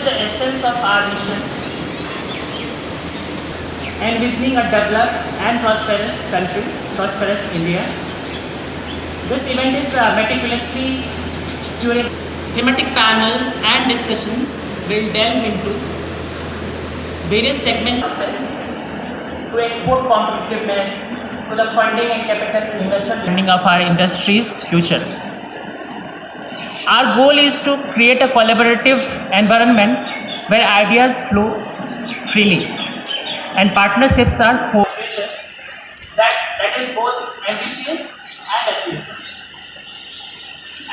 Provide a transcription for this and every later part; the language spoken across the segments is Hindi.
is the essence of our mission, envisioning a developed and prosperous country, prosperous India. This event is meticulously curated. Thematic panels and discussions will delve into various segments to export competitiveness to the funding and capital investment of our industry's future. Our goal is to create a collaborative environment where ideas flow freely and partnerships are that is both ambitious and achievable.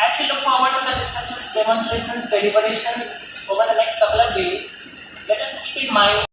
As we look forward to the discussions, demonstrations, deliberations over the next couple of days, let us keep in mind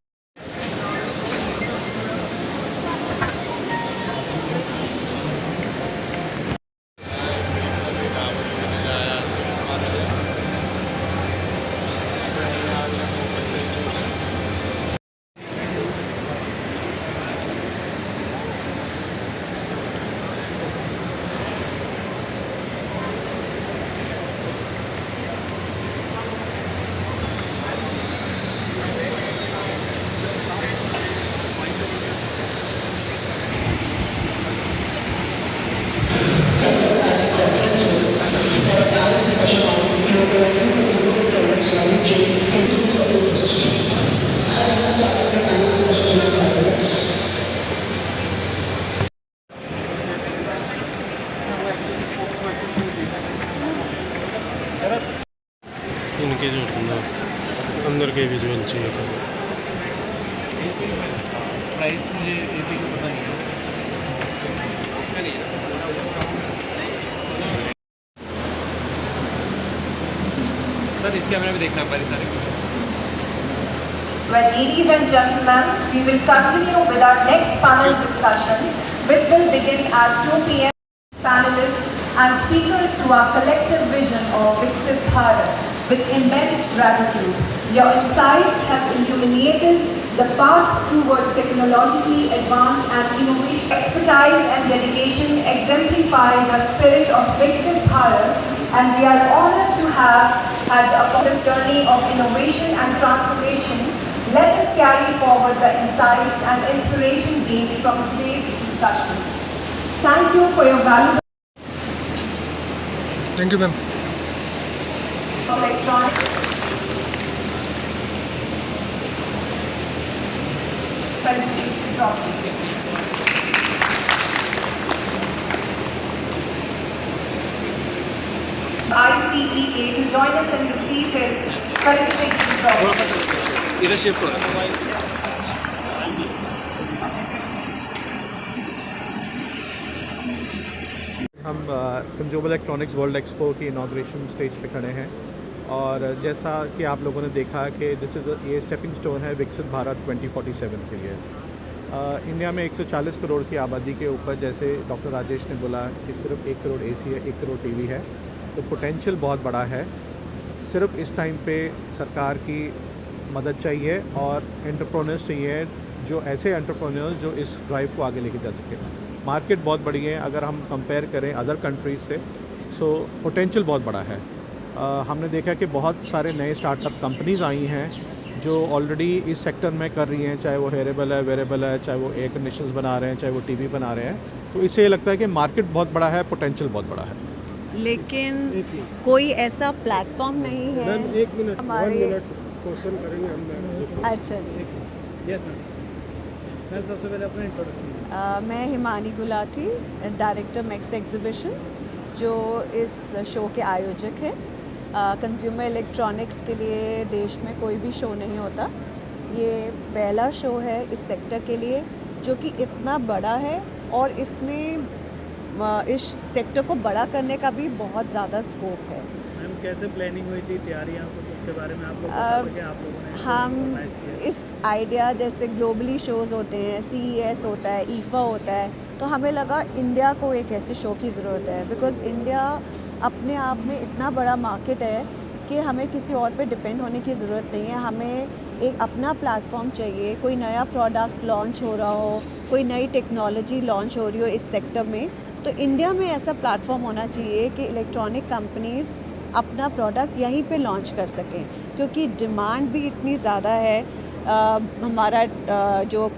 इनके जो अंदर के विजुअल चाहिए था। प्राइस मुझे एपी का पता नहीं है, इसमें नहीं है। सर इस कैमरे में देखना पड़े सारे। Well, ladies and gentlemen, we will continue with our next panel discussion, which will begin at 2 p.m. Panelists and speakers to our collective vision of Viksit Bharat. With immense gratitude, your insights have illuminated the path toward technologically advanced and innovative. Expertise and dedication exemplify the spirit of Viksit Bharat, and we are honored to have had upon this journey of innovation and transformation. Let us carry forward the insights and inspiration gained from today's discussions. Thank you for your valuable. Thank you ma'am. Electronic felicitation trophy. ICPA to join us and receive his felicitation trophy. इधर शिफ्ट हो। हम कंज्यूमर इलेक्ट्रॉनिक्स वर्ल्ड एक्सपो की इनाग्रेशन स्टेज पे खड़े हैं और जैसा कि आप लोगों ने देखा कि ये स्टेपिंग स्टोन है विकसित भारत 2047 के लिए। इंडिया में 140 करोड़ की आबादी के ऊपर, जैसे डॉक्टर राजेश ने बोला कि सिर्फ 1 करोड़ एसी है, 1 करोड़ टीवी है, तो पोटेंशियल बहुत बड़ा है। सिर्फ इस टाइम पे सरकार की मदद चाहिए और एंटरप्रेन्योर्स चाहिए, जो ऐसे एंटरप्रेन्योर्स जो इस ड्राइव को आगे लेके जा सके। मार्केट बहुत बड़ी है, अगर हम कंपेयर करें अदर कंट्रीज़ से, सो पोटेंशियल बहुत बड़ा है। हमने देखा कि बहुत सारे नए स्टार्टअप कंपनीज़ आई हैं जो ऑलरेडी इस सेक्टर में कर रही हैं, चाहे वो हेयरेबल है, वेरेबल है, चाहे वो एयर कंडीशनर्स बना रहे हैं, चाहे वो टीवी बना रहे हैं। तो इससे ये लगता है कि मार्केट बहुत बड़ा है, पोटेंशियल बहुत बड़ा है। लेकिन कोई ऐसा प्लेटफॉर्म नहीं है। एक मिनट, हमारे क्वेश्चन करेंगे हम। अच्छा जी। यस मैम, सबसे पहले अपना इंट्रोडक्शन। मैं Himani Gulati, director max exhibitions, जो इस शो के आयोजक हैं। कंज्यूमर इलेक्ट्रॉनिक्स के लिए देश में कोई भी शो नहीं होता। ये पहला शो है इस सेक्टर के लिए जो कि इतना बड़ा है और इसमें इस सेक्टर को बड़ा करने का भी बहुत ज़्यादा स्कोप है। मैम कैसे प्लानिंग हुई थी, तैयारियाँ कुछ उसके बारे में आप लोगों ने हम इस आइडिया, जैसे ग्लोबली शोज़ होते हैं, CES होता है, IFA होता है, तो हमें लगा इंडिया को एक ऐसे शो की ज़रूरत है। बिकॉज़ इंडिया अपने आप में इतना बड़ा मार्केट है कि हमें किसी और पे डिपेंड होने की ज़रूरत नहीं है। हमें एक अपना प्लेटफॉर्म चाहिए। कोई नया प्रोडक्ट लॉन्च हो रहा हो, कोई नई टेक्नोलॉजी लॉन्च हो रही हो इस सेक्टर में, तो इंडिया में ऐसा प्लेटफॉर्म होना चाहिए कि इलेक्ट्रॉनिक कंपनीज़ अपना प्रोडक्ट यहीं पे लॉन्च कर सकें, क्योंकि डिमांड भी इतनी ज़्यादा है। हमारा जो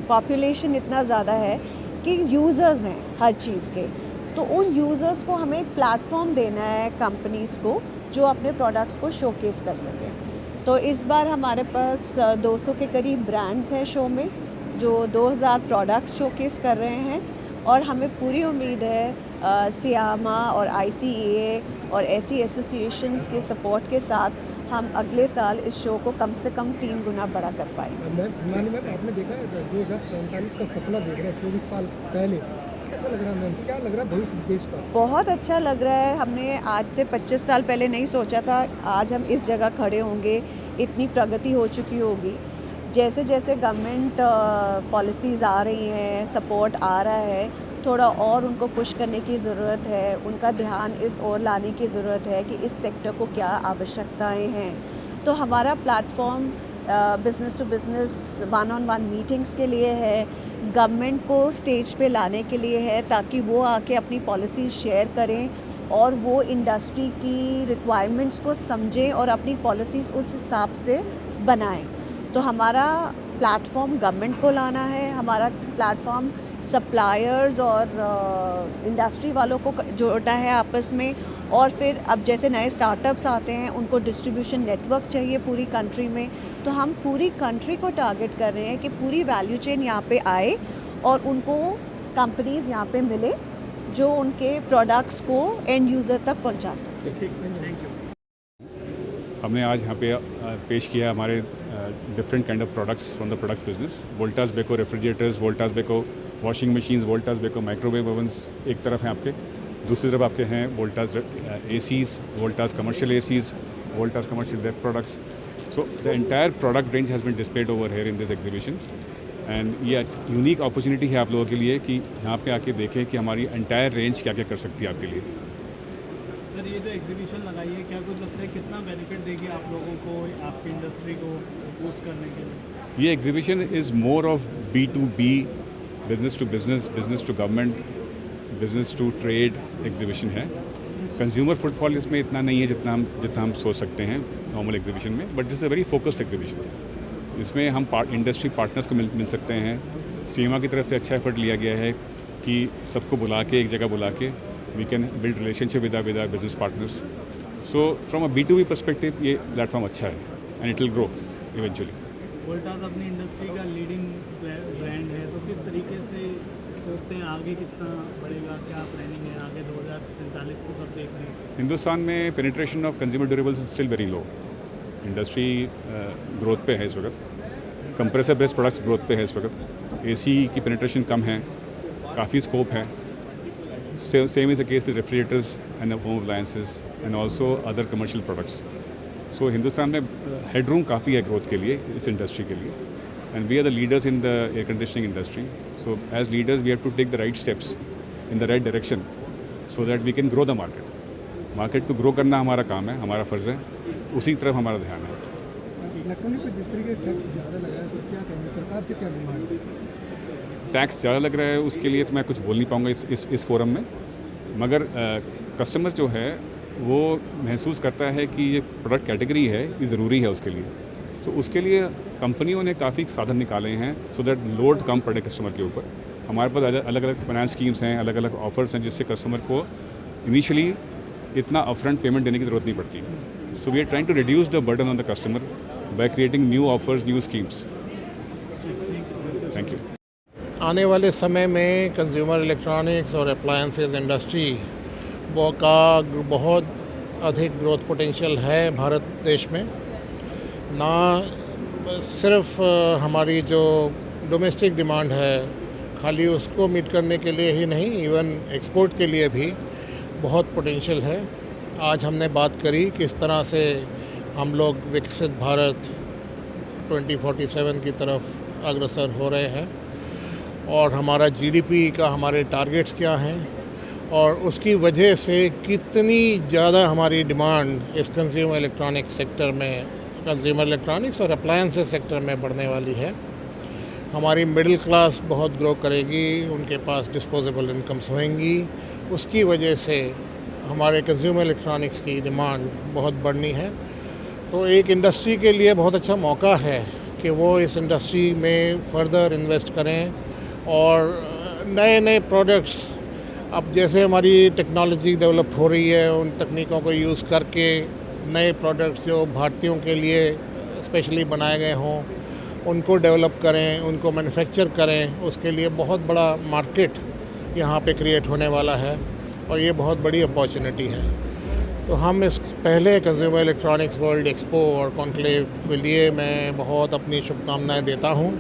पॉपुलेशन इतना ज़्यादा है कि यूज़र्स हैं हर चीज़ के, तो उन यूज़र्स को हमें एक प्लेटफॉर्म देना है कंपनीज़ को जो अपने प्रोडक्ट्स को शोकेस कर सकें। तो इस बार हमारे पास 200 के करीब ब्रांड्स हैं शो में, जो 2000 प्रोडक्ट्स शोकेस कर रहे हैं, और हमें पूरी उम्मीद है सियामा और ICAA और ऐसी एसोसिएशंस के सपोर्ट के साथ हम अगले साल इस शो को कम से कम 3 गुना बड़ा कर पाएंगे। मैम आपने देखा है 2047 का सपना देख रहे हैं 24 साल पहले, कैसा लग रहा है मैम? क्या लग रहा है भविष्य देश का? बहुत अच्छा लग रहा है। हमने आज से 25 साल पहले नहीं सोचा था आज हम इस जगह खड़े होंगे, इतनी प्रगति हो चुकी होगी। जैसे जैसे गवर्नमेंट पॉलिसीज़ आ रही हैं, सपोर्ट आ रहा है, थोड़ा और उनको पुश करने की ज़रूरत है, उनका ध्यान इस ओर लाने की ज़रूरत है कि इस सेक्टर को क्या आवश्यकताएं हैं। तो हमारा platform business to business 1-on-1 meetings के लिए है, गवर्नमेंट को स्टेज पे लाने के लिए है, ताकि वो आके अपनी पॉलिसीज़ शेयर करें और वो इंडस्ट्री की रिक्वायरमेंट्स को समझें और अपनी पॉलिसीज़ उस हिसाब से बनाएं। तो हमारा प्लेटफॉर्म गवर्नमेंट को लाना है, हमारा प्लेटफॉर्म सप्लायर्स और इंडस्ट्री वालों को जोड़ना है आपस में, और फिर अब जैसे नए स्टार्टअप्स आते हैं उनको डिस्ट्रीब्यूशन नेटवर्क चाहिए पूरी कंट्री में। तो हम पूरी कंट्री को टारगेट कर रहे हैं कि पूरी वैल्यू चेन यहाँ पे आए और उनको कंपनीज़ यहाँ पे मिले जो उनके प्रोडक्ट्स को एंड यूज़र तक पहुँचा सकते हैं। हमने आज यहाँ पे पेश किया हमारे different kind of products from the products business. Voltas Beko refrigerators, Voltas Beko washing machines, Voltas Beko microwave ovens एक तरफ हैं आपके, दूसरी तरफ आपके हैं Voltas ACs, Voltas commercial ACs, Voltas commercial web products. So the entire product range has been displayed over here in this exhibition, and ये यूनिक अपॉर्चुनिटी है आप लोगों के लिए कि यहाँ पे आके देखें कि हमारी एंटायर रेंज क्या क्या कर सकती है आपके लिए। सर ये जो एग्जीबिशन लगाई है, क्या कुछ लगता है कितना बेनिफिट देगी आप लोगों को, आपकी इंडस्ट्री को बूस्ट करने के लिए? ये exhibition is more of B2B, business to business, business to government, business to trade exhibition है। कंज्यूमर फुटफॉल इसमें इतना नहीं है जितना हम सोच सकते हैं नॉर्मल एग्जीबिशन में, but this is a very focused exhibition. इसमें हम इंडस्ट्री पार्टनर्स को मिल सकते हैं। सीमा की तरफ से अच्छा एफर्ट लिया गया है कि सबको बुला के एक जगह बुला के we can build relationship with our business partners. So from a B2B perspective ये प्लेटफॉर्म अच्छा है and it will grow eventually. Voltas अपनी इंडस्ट्री का लीडिंग ब्रांड है, तो किस तरीके से सोचते हैं आगे कितना बढ़ेगा, क्या प्लानिंग है आगे 2047 को सब देख रहे हैं? हिंदुस्तान में penetration of consumer durables is still very low. Industry growth पे है इस वक्त, कंप्रेसर बेस्ड प्रोडक्ट्स ग्रोथ पे है इस वक्त, AC की पेनिट्रेशन कम है, काफ़ी स्कोप है। Same is the case with refrigerators and home appliances and also other commercial products. So Hindustan में headroom काफ़ी है growth के लिए, इस industry के लिए, and we are the leaders in the air conditioning industry. So as leaders we have to take the right steps in the right direction so that we can grow the market. Market को grow करना हमारा काम है, हमारा फ़र्ज़ है, उसी तरफ हमारा ध्यान है। इलेक्ट्रॉनिक पर जिस तरीके टैक्स ज़्यादा लगा है, सर क्या कहेंगे, सरकार से क्या डिमांड? टैक्स ज़्यादा लग रहा है उसके लिए तो मैं कुछ बोल नहीं पाऊँगा इस फोरम में, मगर कस्टमर जो है वो महसूस करता है कि ये प्रोडक्ट कैटेगरी है, ये ज़रूरी है उसके लिए, तो उसके लिए कंपनियों ने काफ़ी साधन निकाले हैं सो दैट लोड कम पड़े कस्टमर के ऊपर। हमारे पास अलग अलग फाइनेंस स्कीम्स हैं, अलग अलग ऑफर्स हैं जिससे कस्टमर को इनिशियली इतना अपफ्रंट पेमेंट देने की ज़रूरत नहीं पड़ती। So we are trying to reduce the burden on the customer by creating new offers, new schemes. Thank you. आने वाले समय में कंज्यूमर इलेक्ट्रॉनिक्स और अप्लायंसेस इंडस्ट्री का बहुत अधिक ग्रोथ पोटेंशियल है भारत देश में। ना सिर्फ हमारी जो डोमेस्टिक डिमांड है खाली उसको मीट करने के लिए ही नहीं, इवन एक्सपोर्ट के लिए भी बहुत पोटेंशियल है। आज हमने बात करी किस तरह से हम लोग विकसित भारत 2047 की तरफ अग्रसर हो रहे हैं और हमारा GDP का हमारे टारगेट्स क्या हैं और उसकी वजह से कितनी ज़्यादा हमारी डिमांड इस कंज्यूमर इलेक्ट्रॉनिक्स सेक्टर में, कंज्यूमर इलेक्ट्रॉनिक्स और अप्लायंसेस सेक्टर में बढ़ने वाली है। हमारी मिडिल क्लास बहुत ग्रो करेगी, उनके पास डिस्पोजेबल इनकम्स होंगी, उसकी वजह से हमारे कंज्यूमर इलेक्ट्रॉनिक्स की डिमांड बहुत बढ़नी है। तो एक इंडस्ट्री के लिए बहुत अच्छा मौका है कि वो इस इंडस्ट्री में फर्दर इन्वेस्ट करें और नए नए प्रोडक्ट्स, अब जैसे हमारी टेक्नोलॉजी डेवलप हो रही है, उन तकनीकों को यूज़ करके नए प्रोडक्ट्स जो भारतीयों के लिए स्पेशली बनाए गए हों उनको डेवलप करें, उनको मैन्युफैक्चर करें। उसके लिए बहुत बड़ा मार्केट यहाँ पे क्रिएट होने वाला है और ये बहुत बड़ी अपॉर्चुनिटी है। तो हम इस पहले कंज्यूमर इलेक्ट्रॉनिक्स वर्ल्ड एक्सपो और कॉन्क्लेव के लिए मैं बहुत अपनी शुभकामनाएं देता हूँ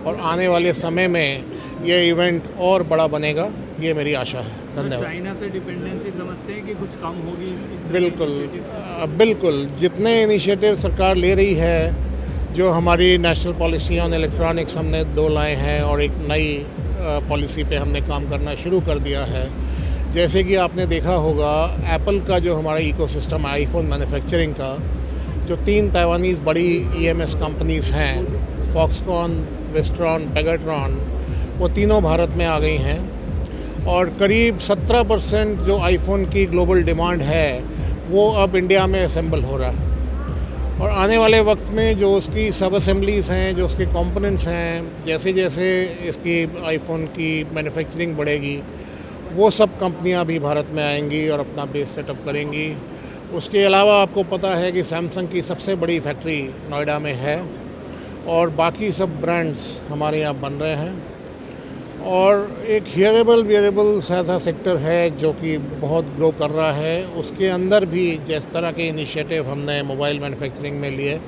और आने वाले समय में ये इवेंट और बड़ा बनेगा, ये मेरी आशा है। धन्यवाद। चाइना से डिपेंडेंसी समझते हैं कि कुछ कम होगी? बिल्कुल जितने इनिशिएटिव सरकार ले रही है, जो हमारी नेशनल पॉलिसी ऑन इलेक्ट्रॉनिक्स हमने 2 लाए हैं और एक नई पॉलिसी पे हमने काम करना शुरू कर दिया है। जैसे कि आपने देखा होगा एप्पल का जो हमारा इकोसिस्टम है आईफोन मैन्युफैक्चरिंग का, जो 3 ताइवानीज़ बड़ी EMS कंपनीज़ हैं, फॉक्सकॉन, विस्ट्रॉन, पेगाट्रॉन, वो तीनों भारत में आ गई हैं और करीब 17% जो आईफोन की ग्लोबल डिमांड है वो अब इंडिया में असेंबल हो रहा है। और आने वाले वक्त में जो उसकी सब असेंबलीज़ हैं, जो उसके कंपोनेंट्स हैं, जैसे जैसे इसकी आईफोन की मैन्युफैक्चरिंग बढ़ेगी, वो सब कंपनियां भी भारत में आएंगी और अपना बेस सेटअप करेंगी। उसके अलावा आपको पता है कि सैमसंग की सबसे बड़ी फैक्ट्री नोएडा में है और बाकी सब ब्रांड्स हमारे यहाँ बन रहे हैं। और एक हियरेबल वेयरेबल्स ऐसा सेक्टर है जो कि बहुत ग्रो कर रहा है। उसके अंदर भी जिस तरह के इनिशिएटिव हमने मोबाइल मैन्युफैक्चरिंग में लिए,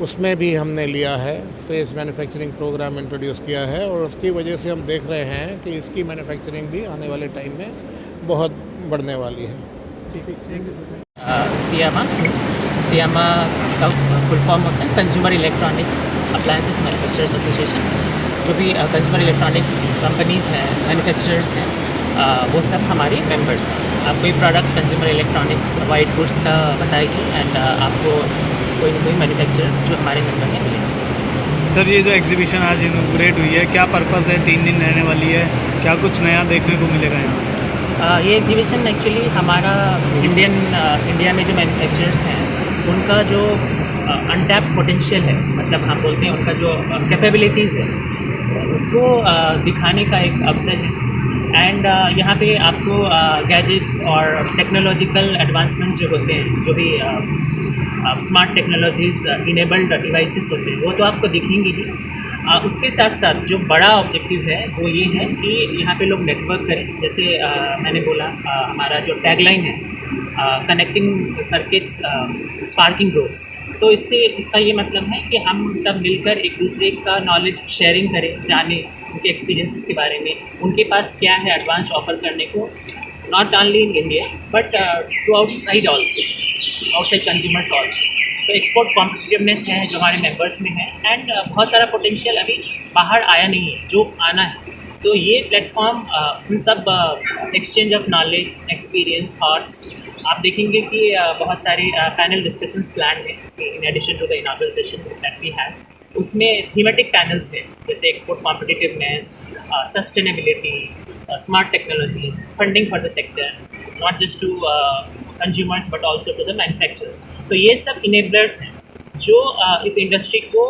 उसमें भी हमने लिया है, फेस मैन्युफैक्चरिंग प्रोग्राम इंट्रोड्यूस किया है और उसकी वजह से हम देख रहे हैं कि इसकी मैन्युफैक्चरिंग भी आने वाले टाइम में बहुत बढ़ने वाली है। सियामा का फुल फॉर्म होता है consumer electronics appliances manufacturers association. जो भी कंज्यूमर इलेक्ट्रॉनिक्स कंपनीज़ हैं, मैन्युफैक्चरर्स हैं, वो सब हमारे मेंबर्स हैं। आप कोई product consumer electronics white goods का बताएगी एंड आपको कोई ना कोई मैन्युफैक्चरर जो हमारे मेंबर हैं मिलेगा। सर, ये जो एग्जीबिशन आज इनॉग्रेट हुई है, क्या पर्पज़ है? 3 दिन रहने वाली है, क्या कुछ नया देखने को मिलेगा यहाँ? ये एग्जीबिशन एक्चुअली हमारा इंडिया में जो मैन्युफैक्चरर्स हैं उनका जो अनटैप्ड पोटेंशियल है, मतलब हम बोलते हैं उनका जो कैपेबिलिटीज़ है, उसको दिखाने का एक अवसर है। एंड यहाँ पे आपको गैजेट्स और टेक्नोलॉजिकल एडवांसमेंट्स जो होते हैं, जो भी स्मार्ट टेक्नोलॉजीज़ इनेबल्ड डिवाइसेस होते हैं, वो तो आपको दिखेंगी ही। उसके साथ साथ जो बड़ा ऑब्जेक्टिव है वो ये है कि यहाँ पे लोग नेटवर्क करें। जैसे मैंने बोला हमारा जो टैगलाइन है कनेक्टिंग सर्किट्स स्पार्किंग ग्रोथ्स, तो इसका ये मतलब है कि हम सब मिलकर एक दूसरे का नॉलेज शेयरिंग करें, जानें उनके एक्सपीरियंसेस के बारे में, उनके पास क्या है एडवांस ऑफर करने को, not only in India but to outside also, outside consumers also. तो एक्सपोर्ट कॉम्पिटिटिवनेस है जो हमारे मेंबर्स में है एंड बहुत सारा पोटेंशियल अभी बाहर आया नहीं है जो आना है। तो ये प्लेटफॉर्म उन सब exchange of knowledge, experience, thoughts, आप देखेंगे कि बहुत सारे पैनल डिस्कशंस प्लान हैं in addition to the inaugural session that we have. उसमें थीमेटिक पैनल्स हैं जैसे export competitiveness, sustainability, smart technologies, funding for the sector, not just to consumers but also to the manufacturers. तो ये सब इनेबलर्स हैं जो इस इंडस्ट्री को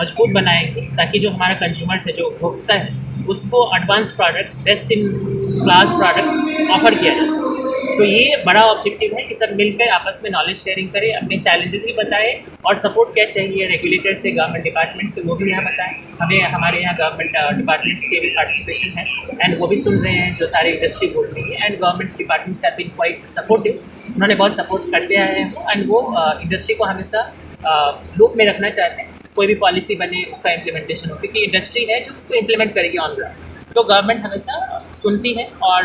मजबूत बनाएंगे ताकि जो हमारा कंज्यूमर्स है, जो उपभोक्ता है, उसको advance products, best in class products offer किया जा सके। तो ये बड़ा ऑब्जेक्टिव है कि सब मिलकर आपस में नॉलेज शेयरिंग करें, अपने चैलेंजेस भी बताएं और सपोर्ट क्या चाहिए रेगुलेटर से, गवर्नमेंट डिपार्टमेंट से, वो भी यहाँ बताएं। हमें हमारे यहाँ गवर्नमेंट डिपार्टमेंट्स के भी पार्टिसिपेशन है एंड वो भी सुन रहे हैं जो सारी इंडस्ट्री बोल रही है and government departments have been quite supportive. उन्होंने बहुत सपोर्ट करते आए हैं एंड वो इंडस्ट्री को हमेशा ग्रुप में रखना चाहते हैं। कोई भी पॉलिसी बने उसका इम्प्लीमेंटेशन हो, क्योंकि इंडस्ट्री है जो उसको इम्प्लीमेंट करेगी ऑन ग्राउंड। तो गवर्नमेंट हमेशा सुनती है और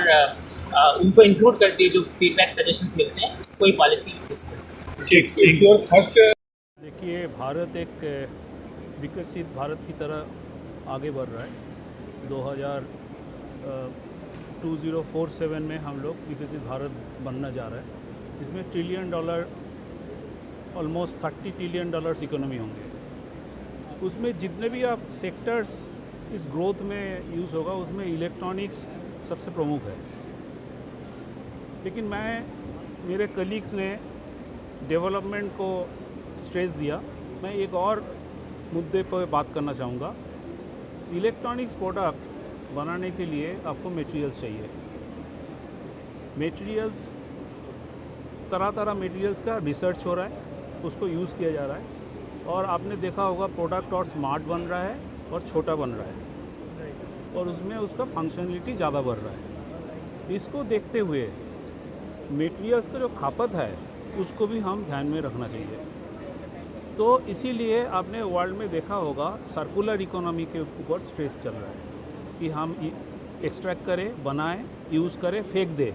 उनको इंक्लूड करती है जो फीडबैक सजेशंस मिलते हैं कोई पॉलिसी देखिए, भारत एक विकसित भारत की तरह आगे बढ़ रहा है। 2047 में हम लोग विकसित भारत बनना जा रहा है, जिसमें $1 ट्रिलियन, ऑलमोस्ट $30 ट्रिलियन इकोनॉमी होंगे। उसमें जितने भी आप सेक्टर्स इस ग्रोथ में यूज़ होगा, उसमें इलेक्ट्रॉनिक्स सबसे प्रमुख है। लेकिन मेरे कलीग्स ने डेवलपमेंट को स्ट्रेस दिया। मैं एक और मुद्दे पर बात करना चाहूँगा। इलेक्ट्रॉनिक्स प्रोडक्ट बनाने के लिए आपको मटेरियल्स चाहिए। मटेरियल्स तरह मटेरियल्स का रिसर्च हो रहा है, उसको यूज़ किया जा रहा है, और आपने देखा होगा प्रोडक्ट और स्मार्ट बन रहा है और छोटा बन रहा है, और उसमें उसका फंक्शनलिटी ज़्यादा बढ़ रहा है। इसको देखते हुए मटेरियल्स का जो खपत है उसको भी हम ध्यान में रखना चाहिए। तो इसीलिए आपने वर्ल्ड में देखा होगा सर्कुलर इकोनॉमी के ऊपर स्ट्रेस चल रहा है कि हम एक्सट्रैक्ट करें, बनाएं, यूज़ करें, फेंक दें।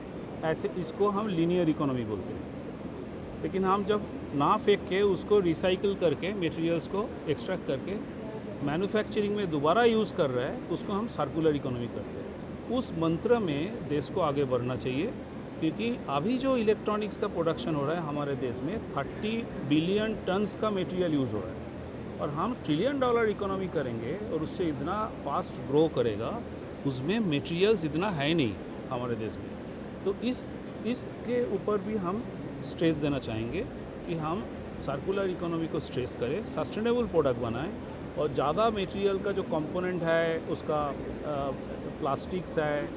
ऐसे इसको हम लीनियर इकोनॉमी बोलते हैं। लेकिन हम जब ना फेंक के उसको रिसाइकिल करके मटेरियल्स को एक्सट्रैक्ट करके मैन्युफैक्चरिंग में दोबारा यूज़ कर रहा है, उसको हम सर्कुलर इकोनॉमी करते हैं। उस मंत्र में देश को आगे बढ़ना चाहिए, क्योंकि अभी जो इलेक्ट्रॉनिक्स का प्रोडक्शन हो रहा है हमारे देश में 30 बिलियन टन्स का मटेरियल यूज़ हो रहा है, और हम $1 ट्रिलियन इकोनॉमी करेंगे और उससे इतना फास्ट ग्रो करेगा, उसमें मटेरियल्स इतना है नहीं हमारे देश में। तो इसके ऊपर भी हम स्ट्रेस देना चाहेंगे कि हम सर्कुलर इकोनॉमी को स्ट्रेस करें, सस्टेनेबल प्रोडक्ट बनाएं, और ज़्यादा मटेरियल का जो कंपोनेंट है, उसका प्लास्टिक्स है,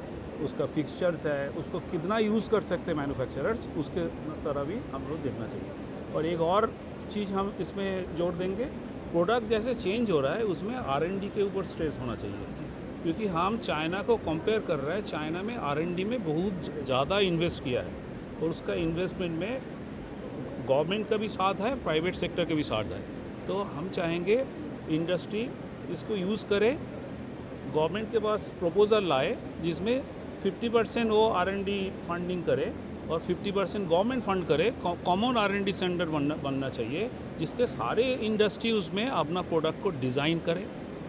उसका फिक्सचर्स है, उसको कितना यूज़ कर सकते हैं मैन्युफैक्चरर्स, उसके तरह भी हम लोग देखना चाहिए। और एक और चीज़ हम इसमें जोड़ देंगे, प्रोडक्ट जैसे चेंज हो रहा है उसमें R&D के ऊपर स्ट्रेस होना चाहिए, क्योंकि हम चाइना को कंपेयर कर रहे हैं। चाइना में R&D में बहुत ज़्यादा इन्वेस्ट किया है, और उसका इन्वेस्टमेंट में गवर्नमेंट का भी साथ है, प्राइवेट सेक्टर का भी साथ है। तो हम चाहेंगे इंडस्ट्री इसको यूज़ करे, गवर्नमेंट के पास प्रपोज़ल लाए जिसमें 50% वो R&D फंडिंग करे और 50% गवर्नमेंट फंड करे। कॉमन R&D सेंटर बनना चाहिए, जिसके सारे इंडस्ट्री उसमें अपना प्रोडक्ट को डिज़ाइन करे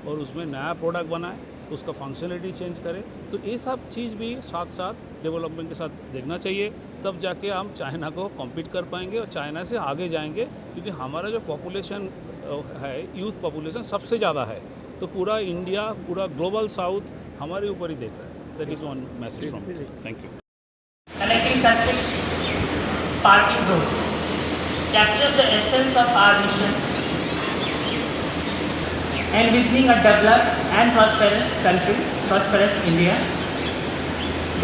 और उसमें नया प्रोडक्ट बनाए, उसका फंक्शनलिटी चेंज करे। तो ये सब चीज़ भी साथ साथ डेवलपमेंट के साथ देखना चाहिए, तब जाके हम चाइना को कॉम्पीट कर पाएंगे और चाइना से आगे जाएंगे। क्योंकि हमारा जो पॉपुलेशन है, यूथ पॉपुलेशन सबसे ज़्यादा है, तो पूरा इंडिया, पूरा ग्लोबल साउथ हमारे ऊपर ही देख रहा है। That is one message from me. Thank you. Connecting circuits, sparking growth, captures the essence of our mission, envisioning a developed and prosperous country, prosperous India.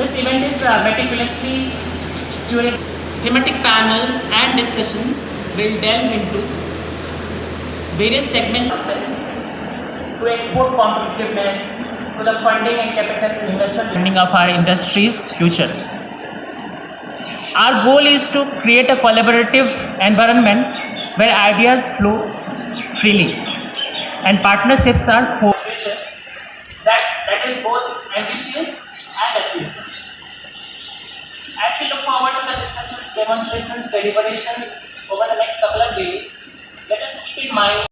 This event is meticulously curated. Thematic panels and discussions will delve into various segments to export competitiveness, to the funding and capital investment of our industry's future. Our goal is to create a collaborative environment where ideas flow freely and partnerships are co-created that is both ambitious and achievable. As we look forward to the discussions, demonstrations, deliberations over the next couple of days, let us keep in mind